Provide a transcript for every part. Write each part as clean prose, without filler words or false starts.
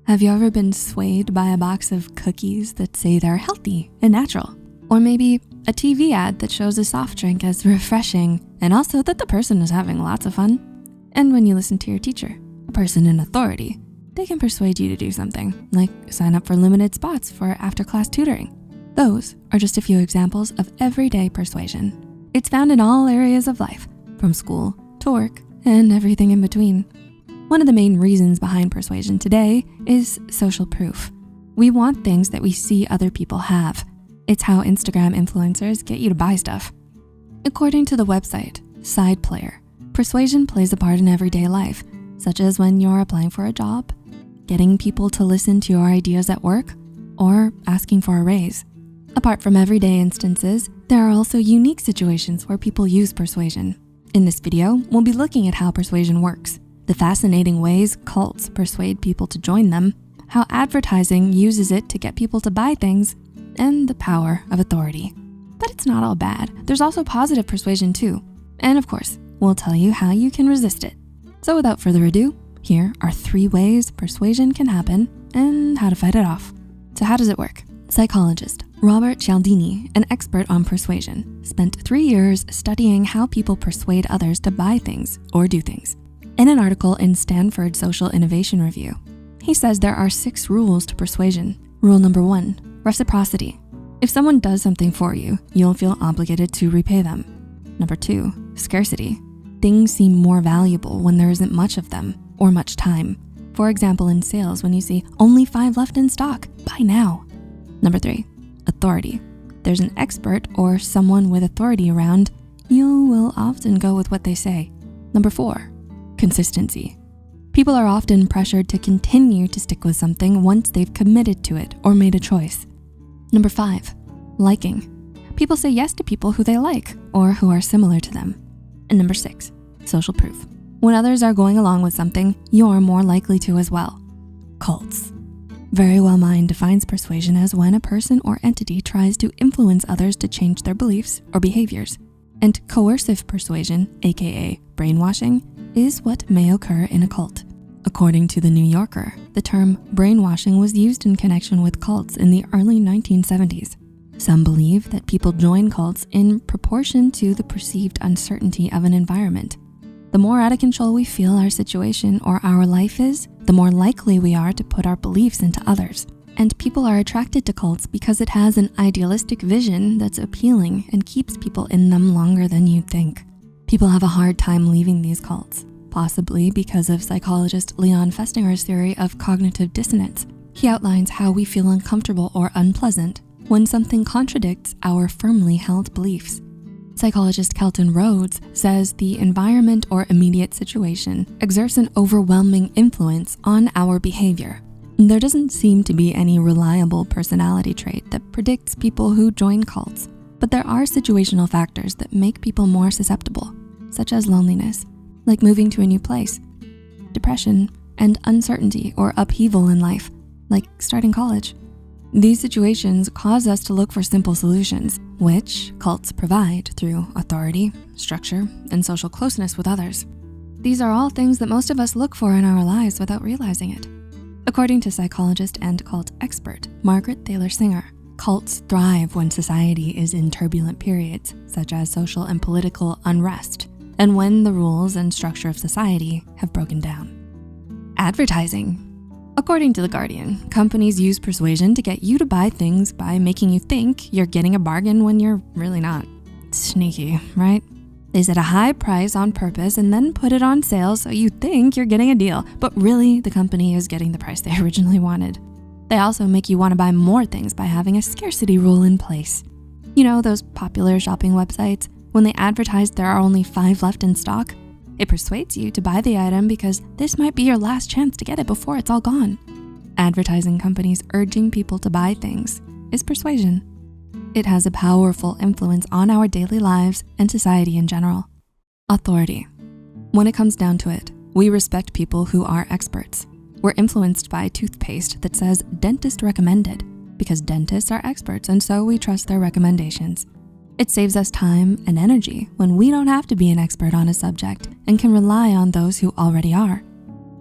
Have you ever been swayed by a box of cookies that say they're healthy and natural? Or maybe a TV ad that shows a soft drink as refreshing and also that the person is having lots of fun? And when you listen to your teacher, a person in authority, they can persuade you to do something, like sign up for limited spots for after-class tutoring. Those are just a few examples of everyday persuasion. It's found in all areas of life, from school to work and everything in between. One of the main reasons behind persuasion today is social proof. We want things that we see other people have. It's how Instagram influencers get you to buy stuff. According to the website Side Player, persuasion plays a part in everyday life, such as when you're applying for a job, getting people to listen to your ideas at work, or asking for a raise. Apart from everyday instances, there are also unique situations where people use persuasion. In this video, we'll be looking at how persuasion works, the fascinating ways cults persuade people to join them, how advertising uses it to get people to buy things, and the power of authority. But it's not all bad. There's also positive persuasion too. And of course, we'll tell you how you can resist it. So without further ado, here are 3 ways persuasion can happen and how to fight it off. So how does it work? Psychologist Robert Cialdini, an expert on persuasion, spent 3 years studying how people persuade others to buy things or do things. In an article in Stanford Social Innovation Review, he says there are 6 rules to persuasion. Rule number 1, reciprocity. If someone does something for you, you'll feel obligated to repay them. Number 2, scarcity. Things seem more valuable when there isn't much of them or much time. For example, in sales, when you see only 5 left in stock, buy now. Number 3, authority. There's an expert or someone with authority around, you will often go with what they say. Number 4, consistency. People are often pressured to continue to stick with something once they've committed to it or made a choice. Number 5, liking. People say yes to people who they like or who are similar to them. And number 6, social proof. When others are going along with something, you're more likely to as well. Cults. Very Well Mind defines persuasion as when a person or entity tries to influence others to change their beliefs or behaviors. And coercive persuasion, aka brainwashing, is what may occur in a cult. According to The New Yorker, the term brainwashing was used in connection with cults in the early 1970s. Some believe that people join cults in proportion to the perceived uncertainty of an environment. The more out of control we feel our situation or our life is, the more likely we are to put our beliefs into others. And people are attracted to cults because it has an idealistic vision that's appealing and keeps people in them longer than you'd think. People have a hard time leaving these cults, possibly because of psychologist Leon Festinger's theory of cognitive dissonance. He outlines how we feel uncomfortable or unpleasant when something contradicts our firmly held beliefs. Psychologist Kelton Rhodes says the environment or immediate situation exerts an overwhelming influence on our behavior. There doesn't seem to be any reliable personality trait that predicts people who join cults, but there are situational factors that make people more susceptible, such as loneliness, like moving to a new place, depression, and uncertainty or upheaval in life, like starting college. These situations cause us to look for simple solutions, which cults provide through authority, structure, and social closeness with others. These are all things that most of us look for in our lives without realizing it. According to psychologist and cult expert Margaret Thaler Singer, cults thrive when society is in turbulent periods, such as social and political unrest, and when the rules and structure of society have broken down. Advertising. According to The Guardian, companies use persuasion to get you to buy things by making you think you're getting a bargain when you're really not. Sneaky, right? They set a high price on purpose and then put it on sale so you think you're getting a deal, but really the company is getting the price they originally wanted. They also make you want to buy more things by having a scarcity rule in place. You know those popular shopping websites? When they advertise there are only 5 left in stock? It persuades you to buy the item because this might be your last chance to get it before it's all gone. Advertising companies urging people to buy things is persuasion. It has a powerful influence on our daily lives and society in general. Authority. When it comes down to it, we respect people who are experts. We're influenced by toothpaste that says dentist recommended because dentists are experts and so we trust their recommendations. It saves us time and energy when we don't have to be an expert on a subject and can rely on those who already are.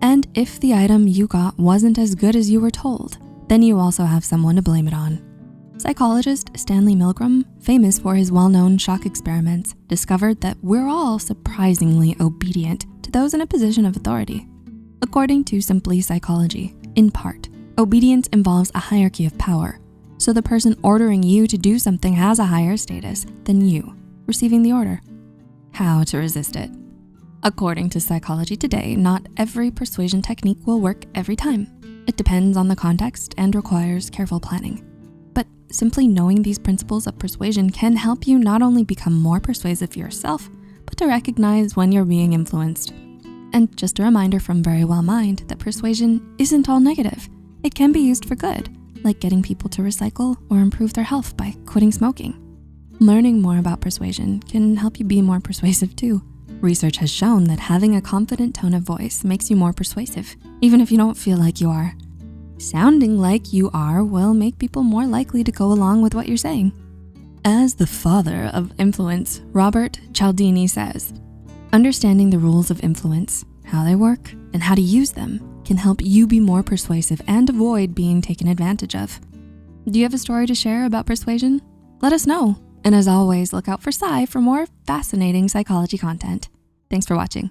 And if the item you got wasn't as good as you were told, then you also have someone to blame it on. Psychologist Stanley Milgram, famous for his well-known shock experiments, discovered that we're all surprisingly obedient to those in a position of authority. According to Simply Psychology, in part, obedience involves a hierarchy of power. So the person ordering you to do something has a higher status than you receiving the order. How to resist it? According to Psychology Today, not every persuasion technique will work every time. It depends on the context and requires careful planning. But simply knowing these principles of persuasion can help you not only become more persuasive yourself, but to recognize when you're being influenced. And just a reminder from Verywell Mind that persuasion isn't all negative. It can be used for good, like getting people to recycle or improve their health by quitting smoking. Learning more about persuasion can help you be more persuasive too. Research has shown that having a confident tone of voice makes you more persuasive, even if you don't feel like you are. Sounding like you are will make people more likely to go along with what you're saying. As the father of influence, Robert Cialdini says, understanding the rules of influence, how they work, and how to use them can help you be more persuasive and avoid being taken advantage of. Do you have a story to share about persuasion? Let us know. And as always, look out for Psy for more fascinating psychology content. Thanks for watching.